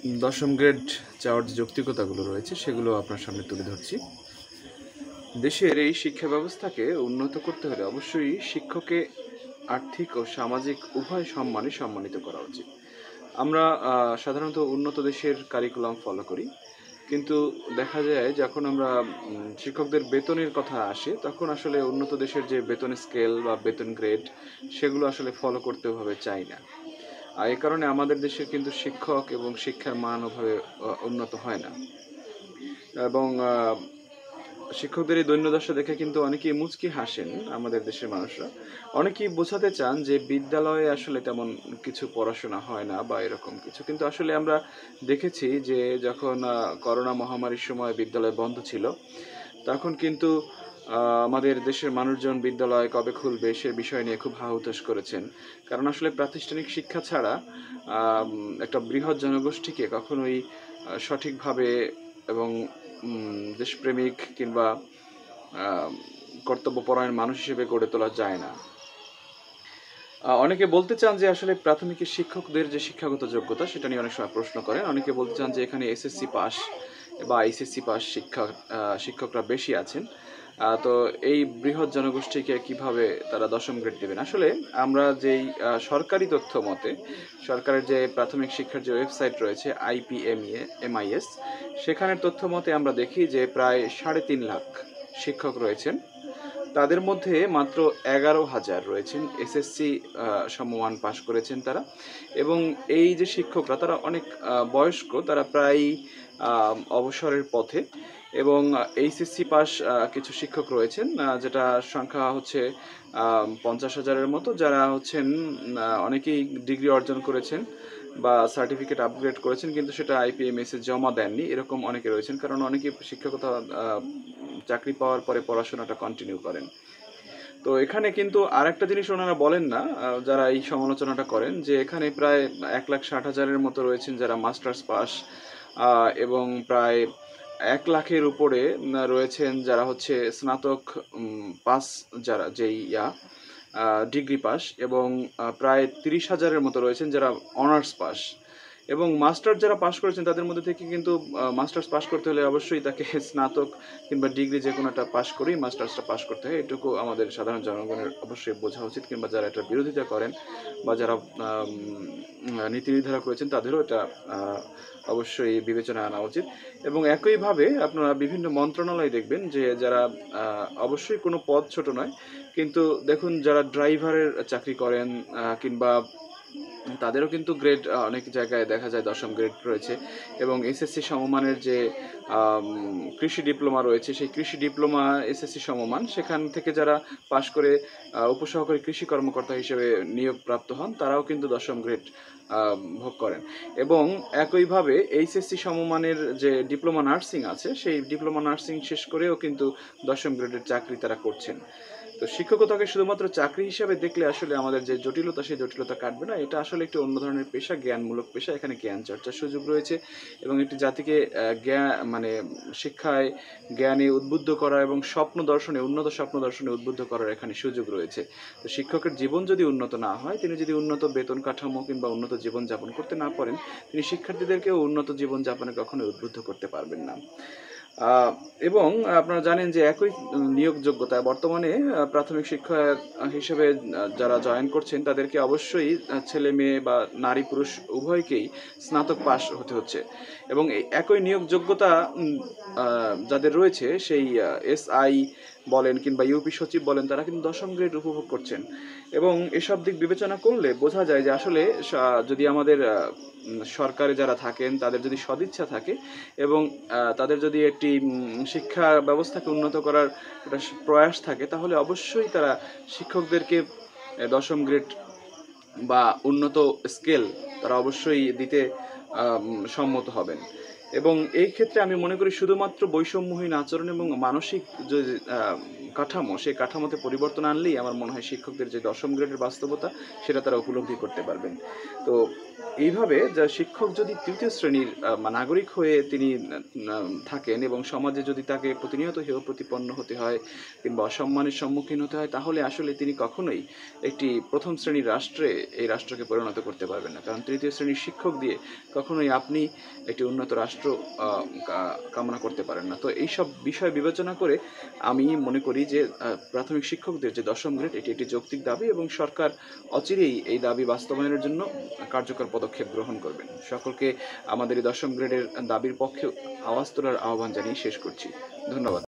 দশম গ্রেড চাওয়ার যে যৌক্তিকতাগুলো রয়েছে সেগুলো আপনার সামনে তুলে ধরছি। দেশের এই শিক্ষা ব্যবস্থাকে উন্নত করতে হলে অবশ্যই শিক্ষককে আর্থিক ও সামাজিক উভয় সম্মানিত করা উচিত। আমরা সাধারণত উন্নত দেশের কারিকুলাম ফলো করি, কিন্তু দেখা যায় যখন আমরা শিক্ষকদের বেতনের কথা আসে তখন আসলে উন্নত দেশের যে বেতন স্কেল বা বেতন গ্রেড সেগুলো আসলে ফলো করতে ওভাবে চাই না। আর এই কারণে আমাদের দেশের কিন্তু শিক্ষক এবং শিক্ষার মান ওভাবে উন্নত হয় না। এবং শিক্ষকদের এই দৈন্যদশা দেখে কিন্তু অনেকেই মুচকি হাসেন। আমাদের দেশের মানুষরা অনেকেই বোঝাতে চান যে বিদ্যালয়ে আসলে তেমন কিছু পড়াশোনা হয় না বা এরকম কিছু, কিন্তু আসলে আমরা দেখেছি যে যখন করোনা মহামারীর সময় বিদ্যালয় বন্ধ ছিল তখন কিন্তু আমাদের দেশের মানুষজন বিদ্যালয় কবে খুলবে সে বিষয় নিয়ে খুব হাহুতাশ করেছেন। কারণ আসলে প্রাতিষ্ঠানিক শিক্ষা ছাড়া একটা বৃহৎ জনগোষ্ঠীকে কখনোই সঠিকভাবে এবং দেশপ্রেমিক কিংবা কর্তব্যপরায়ণ মানুষ হিসেবে গড়ে তোলা যায় না। অনেকে বলতে চান যে আসলে প্রাথমিকের শিক্ষকদের যে শিক্ষাগত যোগ্যতা সেটা নিয়ে অনেক সময় প্রশ্ন করেন। অনেকে বলতে চান যে এখানে এসএসসি পাস বা এইচএসসি পাস শিক্ষকরা বেশি আছেন। তো এই বৃহৎ জনগোষ্ঠীকে কিভাবে তারা দশম গ্রেড দেবেন? আসলে আমরা যেই সরকারি তথ্য মতে, সরকারের যে প্রাথমিক শিক্ষার যে ওয়েবসাইট রয়েছে IPMIS, সেখানের তথ্য মতে আমরা দেখি যে প্রায় 3.5 লাখ শিক্ষক রয়েছেন। তাদের মধ্যে মাত্র 11,000 রয়েছেন এসএসসি সমমান পাশ করেছেন তারা। এবং এই যে শিক্ষকরা তারা অনেক বয়স্ক, তারা প্রায় অবসরের পথে। এবং এইচএসসি পাস কিছু শিক্ষক রয়েছেন, যেটা সংখ্যা হচ্ছে 50,000-এর মতো, যারা হচ্ছেন অনেকেই ডিগ্রি অর্জন করেছেন বা সার্টিফিকেট আপগ্রেড করেছেন, কিন্তু সেটা IPMS-এ জমা দেননি। এরকম অনেকে রয়েছেন, কারণ অনেকে শিক্ষকতা চাকরি পাওয়ার পরে পড়াশোনাটা কন্টিনিউ করেন। তো এখানে কিন্তু আরেকটা জিনিস ওনারা বলেন না, যারা এই সমালোচনাটা করেন, যে এখানে প্রায় 1,60,000-এর মতো রয়েছেন যারা মাস্টার্স পাস, এবং প্রায় 1 লাখের উপরে রয়েছেন যারা হচ্ছে স্নাতক পাস, যারা যেই ডিগ্রি পাস, এবং প্রায় 30,000-এর মতো রয়েছেন যারা অনার্স পাস। এবং মাস্টার যারা পাশ করেছেন তাদের মধ্যে থেকে কিন্তু মাস্টার্স পাশ করতে হলে অবশ্যই তাকে স্নাতক কিংবা ডিগ্রি যে কোনো একটা পাশ করেই মাস্টার্সটা পাশ করতে হয়। এটুকু আমাদের সাধারণ জনগণের অবশ্যই বোঝা উচিত, কিংবা যারা এটার বিরোধিতা করেন বা যারা নীতি নির্ধারক রয়েছেন তাদেরও এটা অবশ্যই বিবেচনায় আনা উচিত। এবং একইভাবে আপনারা বিভিন্ন মন্ত্রণালয় দেখবেন যে যারা অবশ্যই কোনো পদ ছোট নয়, কিন্তু দেখুন যারা ড্রাইভারের চাকরি করেন কিংবা তাদেরও কিন্তু গ্রেড অনেক জায়গায় দেখা যায় দশম গ্রেড রয়েছে। এবং এসএসসি সমমানের যে কৃষি ডিপ্লোমা রয়েছে, সেই কৃষি ডিপ্লোমা এসএসসি সমমান, সেখান থেকে যারা পাশ করে উপসহকারী কৃষি কর্মকর্তা হিসেবে নিয়োগপ্রাপ্ত হন তারাও কিন্তু দশম গ্রেড ভোগ করেন। এবং একইভাবে এইচএসসি সমমানের যে ডিপ্লোমা নার্সিং আছে, সেই ডিপ্লোমা নার্সিং শেষ করেও কিন্তু দশম গ্রেডের চাকরি তারা করছেন। তো শিক্ষকতাকে শুধুমাত্র চাকরি হিসাবে দেখলে আসলে আমাদের যে জটিলতা, সেই জটিলতা কাটবে না। এটা আসলে একটি অন্য ধরনের পেশা, জ্ঞানমূলক পেশা। এখানে জ্ঞান চর্চার সুযোগ রয়েছে এবং একটি জাতিকে শিক্ষায়, জ্ঞানে উদ্বুদ্ধ করা এবং উন্নত স্বপ্ন দর্শনে উদ্বুদ্ধ করার এখানে সুযোগ রয়েছে। তো শিক্ষকের জীবন যদি উন্নত না হয়, তিনি যদি উন্নত বেতন কাঠামো কিংবা উন্নত জীবনযাপন করতে না পারেন, তিনি শিক্ষার্থীদেরকেও উন্নত জীবনযাপনে কখনোই উদ্বুদ্ধ করতে পারবেন না। এবং আপনারা জানেন যে একই নিয়োগ যোগ্যতায় বর্তমানে প্রাথমিক শিক্ষা হিসেবে যারা জয়েন করছেন তাদেরকে অবশ্যই ছেলে মেয়ে বা নারী পুরুষ উভয়কেই স্নাতক পাস হতে হচ্ছে। এবং এই একই নিয়োগ যোগ্যতা যাদের রয়েছে, সেই SI বলেন কিংবা ইউপি সচিব বলেন, তারা কিন্তু দশম গ্রেড উপভোগ করছেন। এবং এসব দিক বিবেচনা করলে বোঝা যায় যে আসলে যদি আমাদের সরকারে যারা থাকেন তাদের যদি সদিচ্ছা থাকে এবং তাদের যদি একটি শিক্ষা ব্যবস্থাকে উন্নত করার একটা প্রয়াস থাকে, তাহলে অবশ্যই তারা শিক্ষকদেরকে দশম গ্রেড বা উন্নত স্কেল তারা অবশ্যই দিতে সম্মত হবেন। এবং এই ক্ষেত্রে আমি মনে করি শুধুমাত্র বৈষম্যহীন আচরণ এবং মানসিক যে কাঠামো, সেই কাঠামোতে পরিবর্তন আনলেই আমার মনে হয় শিক্ষকদের যে দশম গ্রেডের বাস্তবতা সেটা তারা উপলব্ধি করতে পারবেন। তো এইভাবে যা শিক্ষক যদি তৃতীয় শ্রেণীর নাগরিক হয়ে তিনি থাকেন এবং সমাজে যদি তাকে প্রতিনিয়ত হেয় প্রতিপন্ন হতে হয় কিংবা অসম্মানের সম্মুখীন হতে হয়, তাহলে আসলে তিনি কখনোই একটি প্রথম শ্রেণীর রাষ্ট্রে এই রাষ্ট্রকে পরিণত করতে পারবেন না। কারণ তৃতীয় শ্রেণীর শিক্ষক দিয়ে কখনোই আপনি একটি উন্নত রাষ্ট্র কামনা করতে পারেন না। তো এইসব বিষয় বিবেচনা করে আমি মনে করি যে প্রাথমিক শিক্ষকদের যে দশম গ্রেড এটি একটি যৌক্তিক দাবি এবং সরকার অচিরেই এই দাবি বাস্তবায়নের জন্য কার্যকর পদক্ষেপ গ্রহণ করবেন। সকলকে আমাদের এই দশম গ্রেডের দাবির পক্ষে আওয়াজ তোলার আহ্বান জানিয়ে শেষ করছি। ধন্যবাদ।